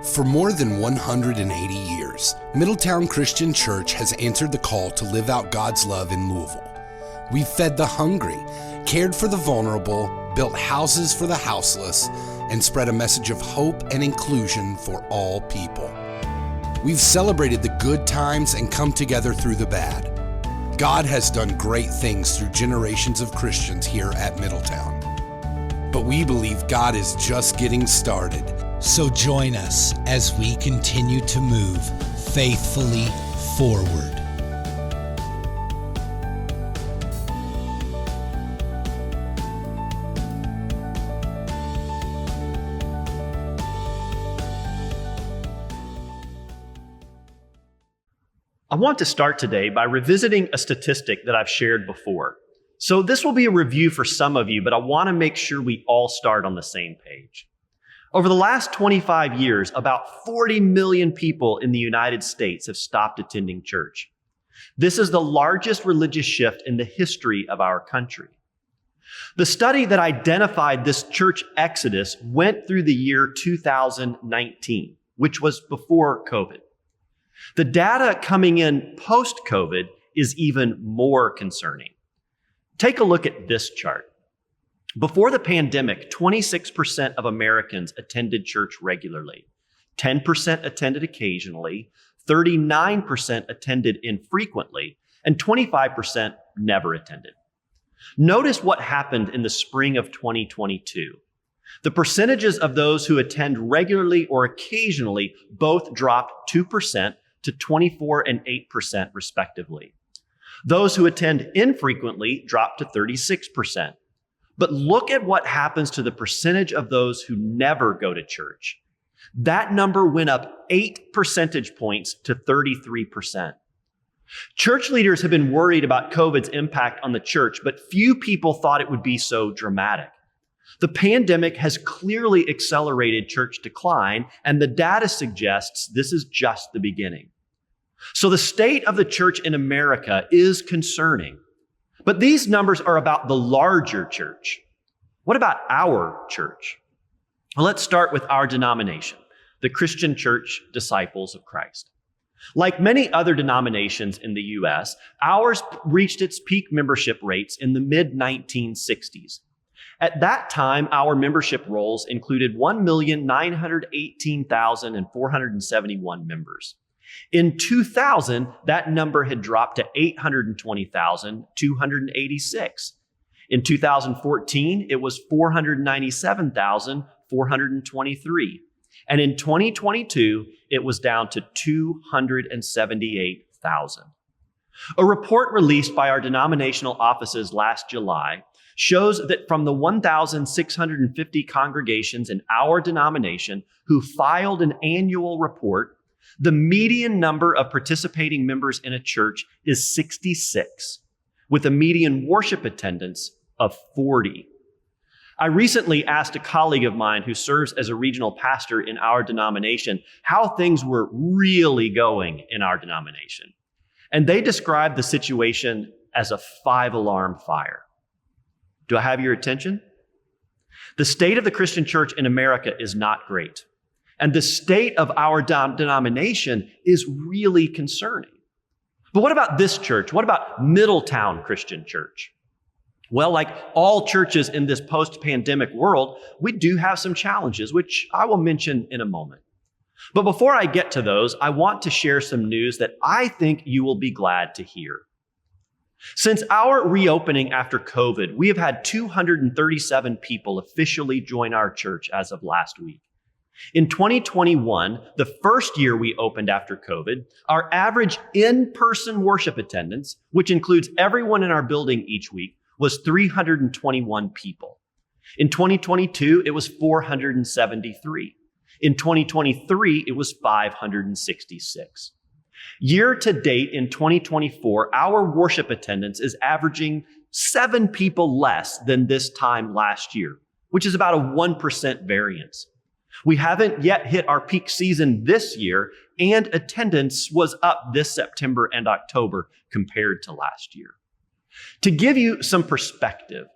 For more than 180 years, Middletown Christian Church has answered the call to live out God's love in Louisville. We've fed the hungry, cared for the vulnerable, built houses for the houseless, and spread a message of hope and inclusion for all people. We've celebrated the good times and come together through the bad. God has done great things through generations of Christians here at Middletown. But we believe God is just getting started. So join us as we continue to move faithfully forward. I want to start today by revisiting a statistic that I've shared before. So this will be a review for some of you, but I want to make sure we all start on the same page. Over the last 25 years, about 40 million people in the United States have stopped attending church. This is the largest religious shift in the history of our country. The study that identified this church exodus went through the year 2019, which was before COVID. The data coming in post-COVID is even more concerning. Take a look at this chart. Before the pandemic, 26% of Americans attended church regularly, 10% attended occasionally, 39% attended infrequently, and 25% never attended. Notice what happened in the spring of 2022. The percentages of those who attend regularly or occasionally both dropped 2% to 24% and 8% respectively. Those who attend infrequently dropped to 36%. But look at what happens to the percentage of those who never go to church. That number went up 8 percentage points to 33%. Church leaders have been worried about COVID's impact on the church, but few people thought it would be so dramatic. The pandemic has clearly accelerated church decline, and the data suggests this is just the beginning. So the state of the church in America is concerning. But these numbers are about the larger church. What about our church? Well, let's start with our denomination, the Christian Church Disciples of Christ. Like many other denominations in the U.S., ours reached its peak membership rates in the mid-1960s. At that time, our membership rolls included 1,918,471 members. In 2000, that number had dropped to 820,286. In 2014, it was 497,423. And in 2022, it was down to 278,000. A report released by our denominational offices last July shows that from the 1,650 congregations in our denomination who filed an annual report, the median number of participating members in a church is 66, with a median worship attendance of 40. I recently asked a colleague of mine who serves as a regional pastor in our denomination how things were really going in our denomination. And they described the situation as a 5-alarm fire. Do I have your attention? The state of the Christian church in America is not great. And the state of our denomination is really concerning. But what about this church? What about Middletown Christian Church? Well, like all churches in this post-pandemic world, we do have some challenges, which I will mention in a moment. But before I get to those, I want to share some news that I think you will be glad to hear. Since our reopening after COVID, we have had 237 people officially join our church as of last week. In 2021, the first year we opened after COVID, our average in-person worship attendance, which includes everyone in our building each week, was 321 people. In 2022, it was 473. In 2023, it was 566. Year to date in 2024, our worship attendance is averaging 7 people less than this time last year, which is about a 1% variance. We haven't yet hit our peak season this year, and attendance was up this September and October compared to last year. To give you some perspective,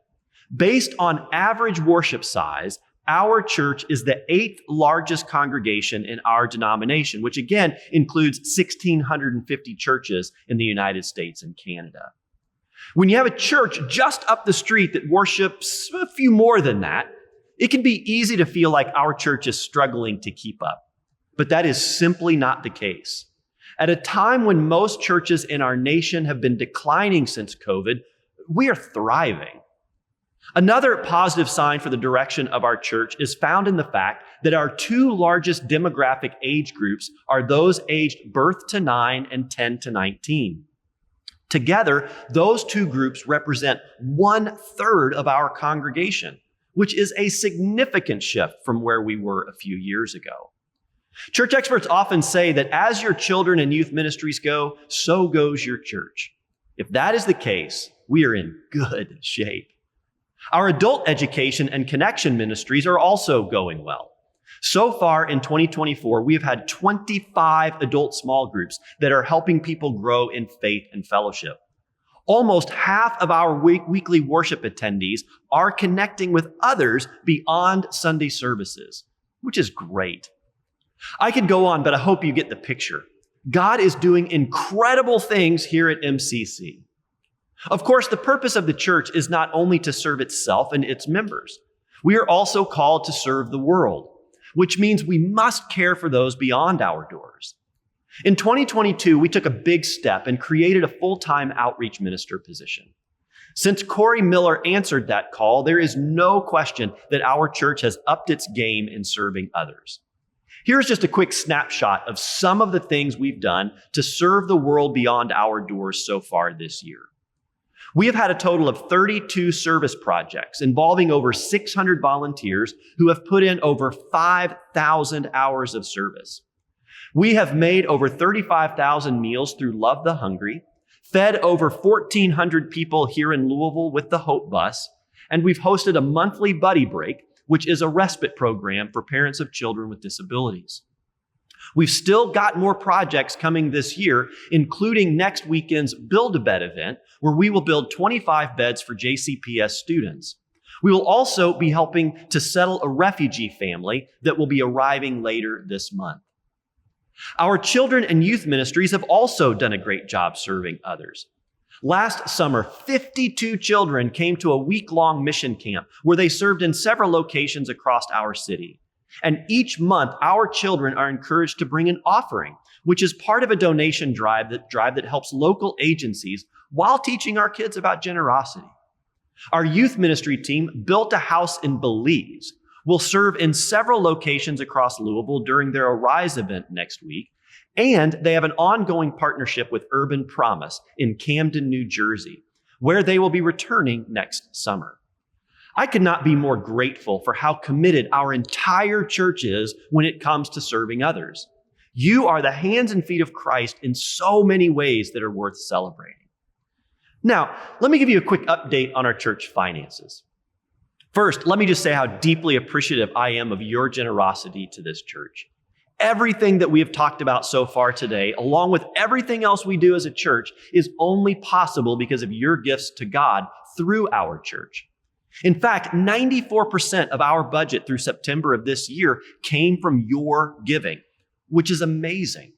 based on average worship size, Our church is the 8th largest congregation in our denomination, which again includes 1,650 churches in the United States and Canada. When you have a church just up the street that worships a few more than that, it can be easy to feel like our church is struggling to keep up. But that is simply not the case. At a time when most churches in our nation have been declining since COVID, we are thriving. Another positive sign for the direction of our church is found in the fact that our 2 largest demographic age groups are those aged birth to 9 and 10 to 19. Together, those 2 groups represent 1/3 of our congregation, which is a significant shift from where we were a few years ago. Church experts often say that as your children and youth ministries go, so goes your church. If that is the case, we are in good shape. Our adult education and connection ministries are also going well. So far in 2024, we have had 25 adult small groups that are helping people grow in faith and fellowship. Almost half of our weekly worship attendees are connecting with others beyond Sunday services, which is great. I could go on, but I hope you get the picture. God is doing incredible things here at MCC. Of course, the purpose of the church is not only to serve itself and its members. We are also called to serve the world, which means we must care for those beyond our doors. In 2022, we took a big step and created a full-time outreach minister position. Since Corey Miller answered that call, there is no question that our church has upped its game in serving others. Here's just a quick snapshot of some of the things we've done to serve the world beyond our doors so far this year. We have had a total of 32 service projects involving over 600 volunteers who have put in over 5,000 hours of service. We have made over 35,000 meals through Love the Hungry, fed over 1,400 people here in Louisville with the Hope Bus, and we've hosted a monthly Buddy Break, which is a respite program for parents of children with disabilities. We've still got more projects coming this year, including next weekend's Build-A-Bed event, where we will build 25 beds for JCPS students. We will also be helping to settle a refugee family that will be arriving later this month. Our children and youth ministries have also done a great job serving others. Last summer, 52 children came to a week-long mission camp where they served in several locations across our city. And each month, our children are encouraged to bring an offering, which is part of a donation drive that helps local agencies while teaching our kids about generosity. Our youth ministry team built a house in Belize, will serve in several locations across Louisville during their Arise event next week, and they have an ongoing partnership with Urban Promise in Camden, New Jersey, where they will be returning next summer. I could not be more grateful for how committed our entire church is when it comes to serving others. You are the hands and feet of Christ in so many ways that are worth celebrating. Now, let me give you a quick update on our church finances. First, let me just say how deeply appreciative I am of your generosity to this church. Everything that we have talked about so far today, along with everything else we do as a church, is only possible because of your gifts to God through our church. In fact, 94% of our budget through September of this year came from your giving, which is amazing.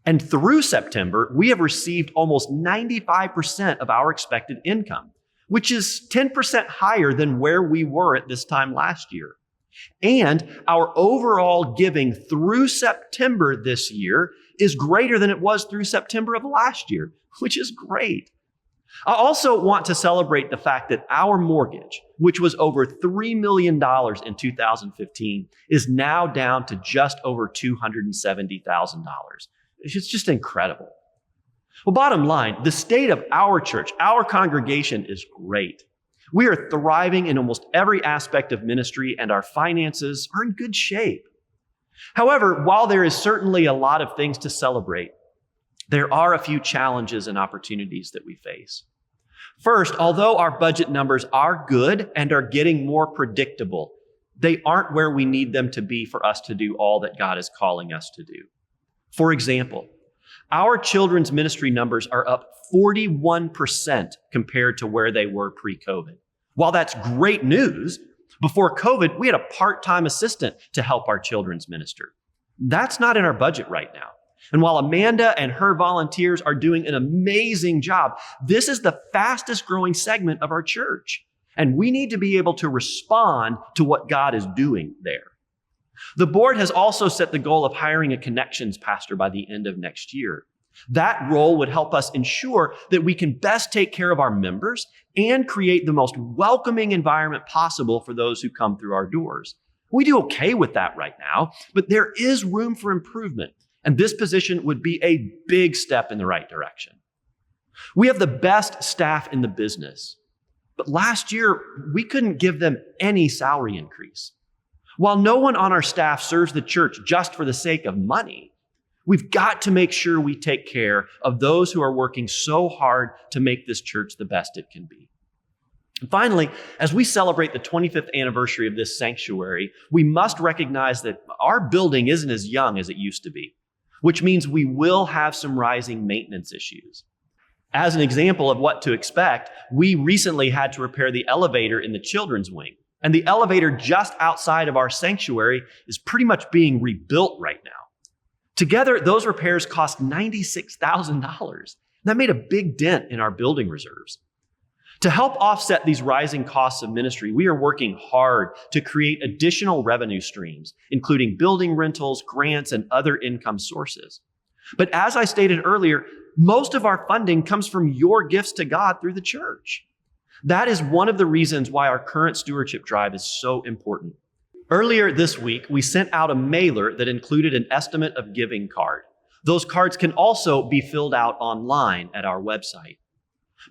And through September, we have received almost 95% of our expected income, which is 10% higher than where we were at this time last year. And our overall giving through September this year is greater than it was through September of last year, which is great. I also want to celebrate the fact that our mortgage, which was over $3 million in 2015, is now down to just over $270,000. It's just incredible. Well, bottom line, the state of our church, our congregation is great. We are thriving in almost every aspect of ministry, and our finances are in good shape. However, while there is certainly a lot of things to celebrate, there are a few challenges and opportunities that we face. First, although our budget numbers are good and are getting more predictable, they aren't where we need them to be for us to do all that God is calling us to do. For example, our children's ministry numbers are up 41% compared to where they were pre-COVID. While that's great news, Before COVID, we had a part-time assistant to help our children's minister. That's not in our budget right now. And while Amanda and her volunteers are doing an amazing job, this is the fastest growing segment of our church. And we need to be able to respond to what God is doing there. The board has also set the goal of hiring a connections pastor by the end of next year. That role would help us ensure that we can best take care of our members and create the most welcoming environment possible for those who come through our doors. We do okay with that right now, but there is room for improvement, and this position would be a big step in the right direction. We have the best staff in the business, but last year we couldn't give them any salary increase. While no one on our staff serves the church just for the sake of money, we've got to make sure we take care of those who are working so hard to make this church the best it can be. And finally, as we celebrate the 25th anniversary of this sanctuary, we must recognize that our building isn't as young as it used to be, which means we will have some rising maintenance issues. As an example of what to expect, we recently had to repair the elevator in the children's wing. And the elevator just outside of our sanctuary is pretty much being rebuilt right now. Together, those repairs cost $96,000. That made a big dent in our building reserves. To help offset these rising costs of ministry, we are working hard to create additional revenue streams, including building rentals, grants, and other income sources. But as I stated earlier, most of our funding comes from your gifts to God through the church. That is one of the reasons why our current stewardship drive is so important. Earlier this week, we sent out a mailer that included an estimate of giving card. Those cards can also be filled out online at our website.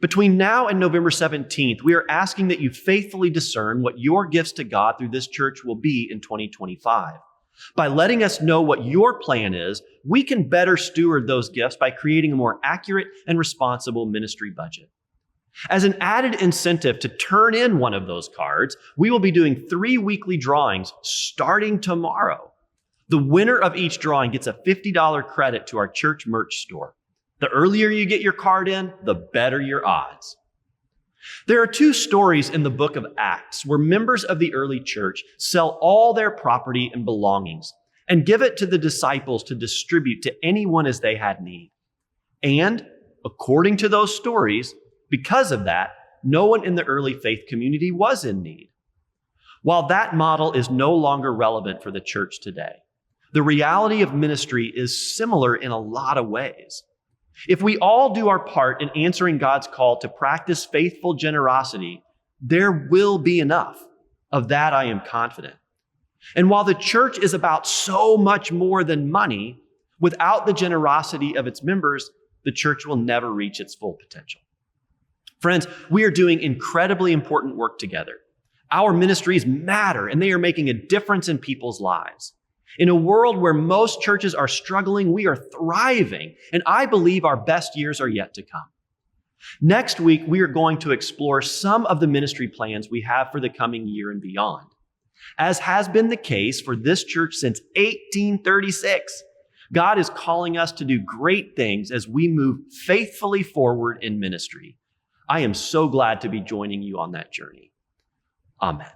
Between now and November 17th, we are asking that you faithfully discern what your gifts to God through this church will be in 2025. By letting us know what your plan is, we can better steward those gifts by creating a more accurate and responsible ministry budget. As an added incentive to turn in one of those cards, we will be doing 3 weekly drawings starting tomorrow. The winner of each drawing gets a $50 credit to our church merch store. The earlier you get your card in, the better your odds. There are 2 stories in the book of Acts where members of the early church sell all their property and belongings and give it to the disciples to distribute to anyone as they had need. And according to those stories, because of that, no one in the early faith community was in need. While that model is no longer relevant for the church today, the reality of ministry is similar in a lot of ways. If we all do our part in answering God's call to practice faithful generosity, there will be enough. Of that, I am confident. And while the church is about so much more than money, without the generosity of its members, the church will never reach its full potential. Friends, we are doing incredibly important work together. Our ministries matter, and they are making a difference in people's lives. In a world where most churches are struggling, we are thriving, and I believe our best years are yet to come. Next week, we are going to explore some of the ministry plans we have for the coming year and beyond. As has been the case for this church since 1836, God is calling us to do great things as we move faithfully forward in ministry. I am so glad to be joining you on that journey. Amen.